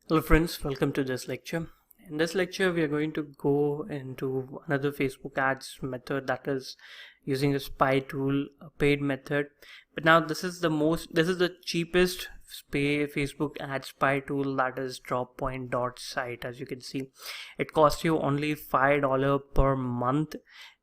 Hello friends, welcome to this lecture. In this lecture, we are going to go into another Facebook ads method, that is using a spy tool, a paid method. But now this is the cheapest Facebook ad spy tool, that is droppoint.site. As you can see, it costs you only $5 per month.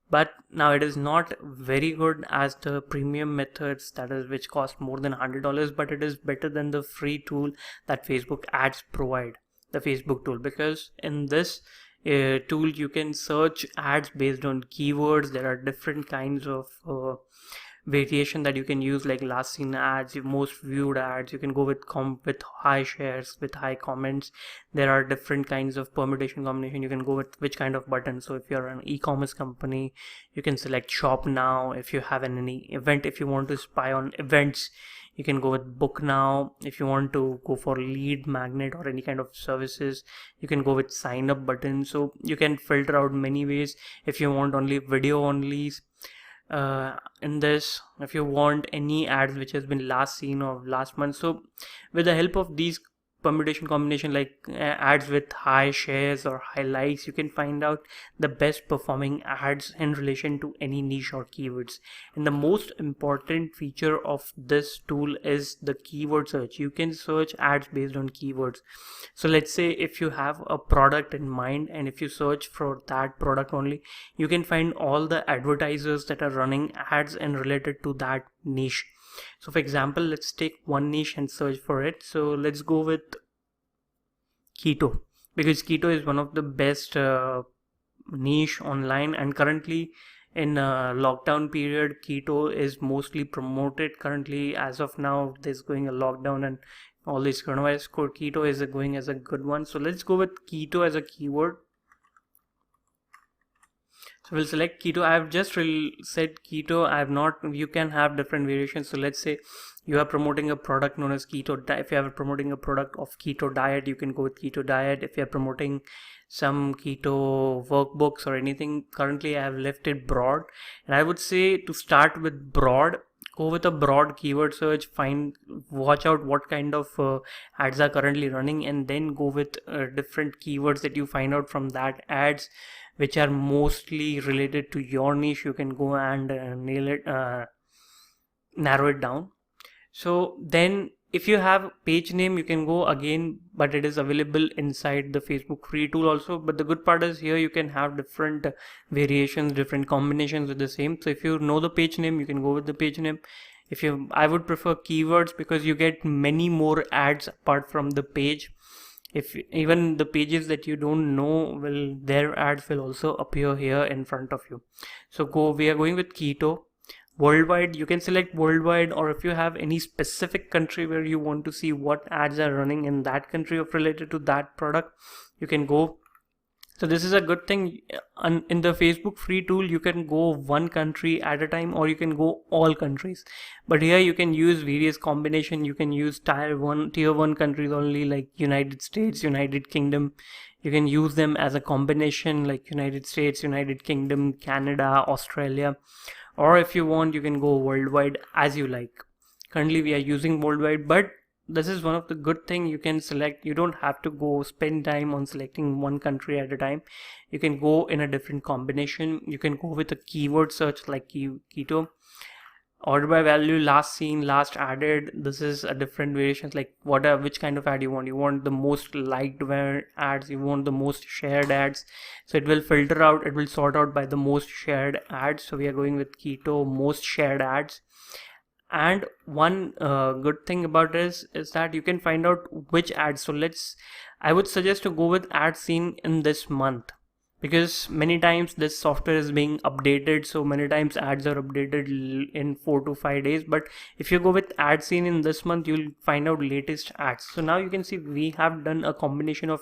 But now it is not very good as the premium methods, that is which cost more than $100, but it is better than the free tool that Facebook ads provide, the Facebook tool, because in this tool you can search ads based on keywords. There are different kinds of variation that you can use, like last seen ads, most viewed ads. You can go with high shares, with high comments. There are different kinds of permutation combination. You can go with which kind of button. So if you're an e-commerce company, you can select shop now. If you have any event, if you want to spy on events, you can go with book now. If you want to go for lead magnet or any kind of services, you can go with sign up button. So you can filter out many ways. If you want only video only, in this, if you want any ads which has been last seen or last month, so with the help of these permutation combination, like ads with high shares or high likes, you can find out the best performing ads in relation to any niche or keywords. And the most important feature of this tool is the keyword search. You can search ads based on keywords. So let's say if you have a product in mind, and if you search for that product only, you can find all the advertisers that are running ads and related to that niche. So for example, let's take one niche and search for it. So let's go with keto, because keto is one of the best niche online, and currently in lockdown period, keto is mostly promoted. Currently, as of now, there's going a lockdown and all this coronavirus. Keto is going as a good one. So let's go with keto as a keyword. So we'll select keto. I have just said keto. I have not. You can have different variations. So let's say you are promoting a product known as keto. If you are promoting a product of keto diet, you can go with keto diet. If you are promoting some keto workbooks or anything, currently I have left it broad. And I would say to start with broad, go with a broad keyword search, watch out what kind of ads are currently running, and then go with different keywords that you find out from that ads which are mostly related to your niche. You can go and narrow it down. So then if you have page name, you can go again, but it is available inside the Facebook free tool also. But the good part is here you can have different variations, different combinations with the same. So if you know the page name, you can go with the page name. I would prefer keywords, because you get many more ads apart from the page. If even the pages that you don't know, their ads will also appear here in front of you. So we are going with keto. Worldwide, you can select worldwide, or if you have any specific country where you want to see what ads are running in that country of related to that product, you can go. So this is a good thing. In the Facebook free tool, you can go one country at a time, or you can go all countries. But here you can use various combination. You can use tier one countries only, like United States, United Kingdom. You can use them as a combination, like United States, United Kingdom, Canada, Australia. Or if you want, you can go worldwide, as you like. Currently we are using worldwide, but this is one of the good thing. You can select, you don't have to go spend time on selecting one country at a time. You can go in a different combination. You can go with a keyword search like keto. Order by value, last seen, last added. This is a different variations, like which kind of ad you want. You want the most liked ads, you want the most shared ads. So it will filter out, it will sort out by the most shared ads. So we are going with keto, most shared ads. And one good thing about this is that you can find out which ads. So I would suggest to go with ads seen in this month, because many times this software is being updated. So many times ads are updated in 4 to 5 days. But if you go with ads seen in this month, you'll find out latest ads. So now you can see we have done a combination of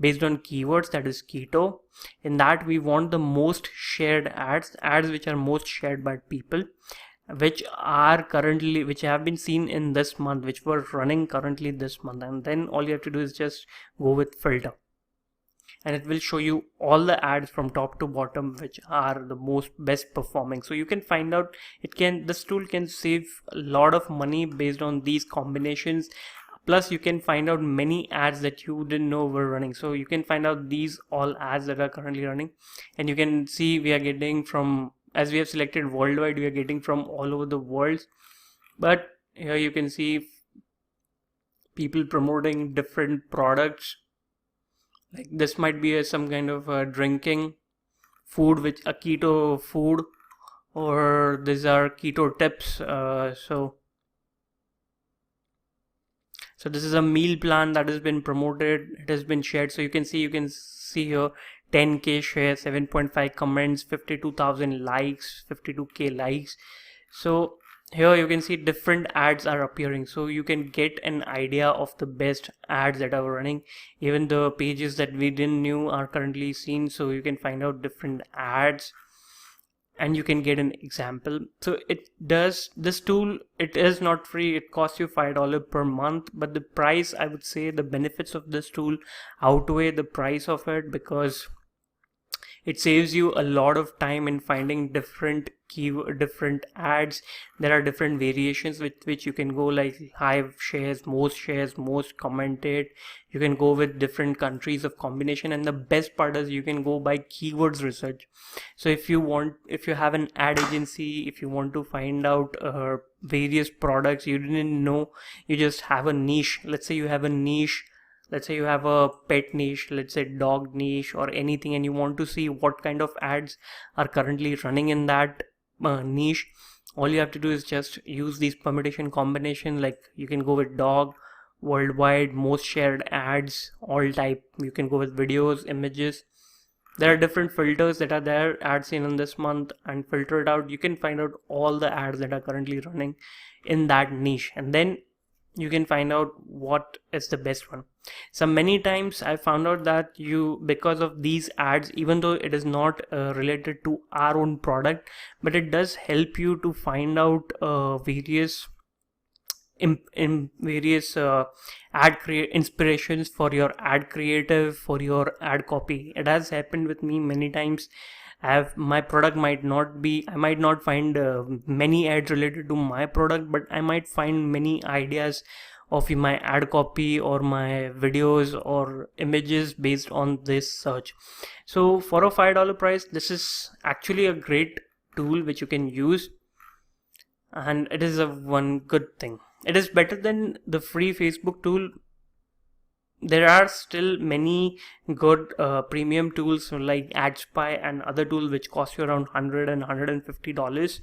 based on keywords, that is keto. In that we want the most shared ads which are most shared by people, which have been seen in this month, which were running currently this month. And then all you have to do is just go with filter, and it will show you all the ads from top to bottom which are the best performing. So you can find out, this tool can save a lot of money based on these combinations. Plus you can find out many ads that you didn't know were running. So you can find out these all ads that are currently running, and you can see we are getting from, as we have selected worldwide, we are getting from all over the world. But here you can see people promoting different products. Like this might be some kind of drinking food, which a keto food, or these are keto tips. So this is a meal plan that has been promoted, it has been shared. So you can see here 10k shares, 7.5 comments, 52,000 likes, 52k likes. So here you can see different ads are appearing, so you can get an idea of the best ads that are running. Even the pages that we didn't knew are currently seen, so you can find out different ads and you can get an example. So this tool, it is not free, it costs you $5 per month, but the price, I would say the benefits of this tool outweigh the price of it, because it saves you a lot of time in finding different ads. There are different variations with which you can go, like high shares, most commented. You can go with different countries of combination, and the best part is you can go by keywords research. So if you have an ad agency, if you want to find out various products you didn't know, you just have a niche. Let's say you have a niche, let's say you have a pet niche, let's say dog niche or anything, and you want to see what kind of ads are currently running in that niche. All you have to do is just use these permutation combination. Like you can go with dog, worldwide, most shared ads, all type. You can go with videos, images. There are different filters that are there, ads seen in this month, and filter it out. You can find out all the ads that are currently running in that niche, and then you can find out what is the best one. So many times I found out that because of these ads, even though it is not related to our own product, but it does help you to find out various inspirations for your ad creative, for your ad copy. It has happened with me many times. My product might not be, I might not find many ads related to my product, but I might find many ideas of my ad copy or my videos or images based on this search. So for a $5 price, this is actually a great tool which you can use, and it is a one good thing. It is better than the free Facebook tool. There are still many good premium tools like AdSpy and other tools which cost you around $100 and $150.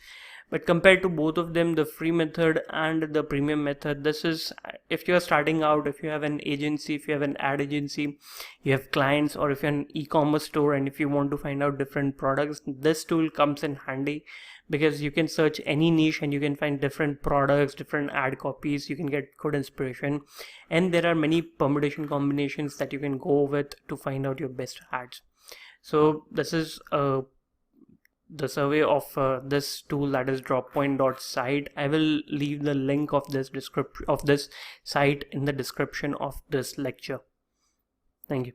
But compared to both of them, the free method and the premium method, this is, if you're starting out, if you have an agency, if you have an ad agency, you have clients, or if you're an e-commerce store and if you want to find out different products, this tool comes in handy, because you can search any niche and you can find different products, different ad copies. You can get good inspiration, and there are many permutation combinations that you can go with to find out your best ads. So this is the survey of this tool, that is droppoint.site. I will leave the link of this site in the description of this lecture. Thank you.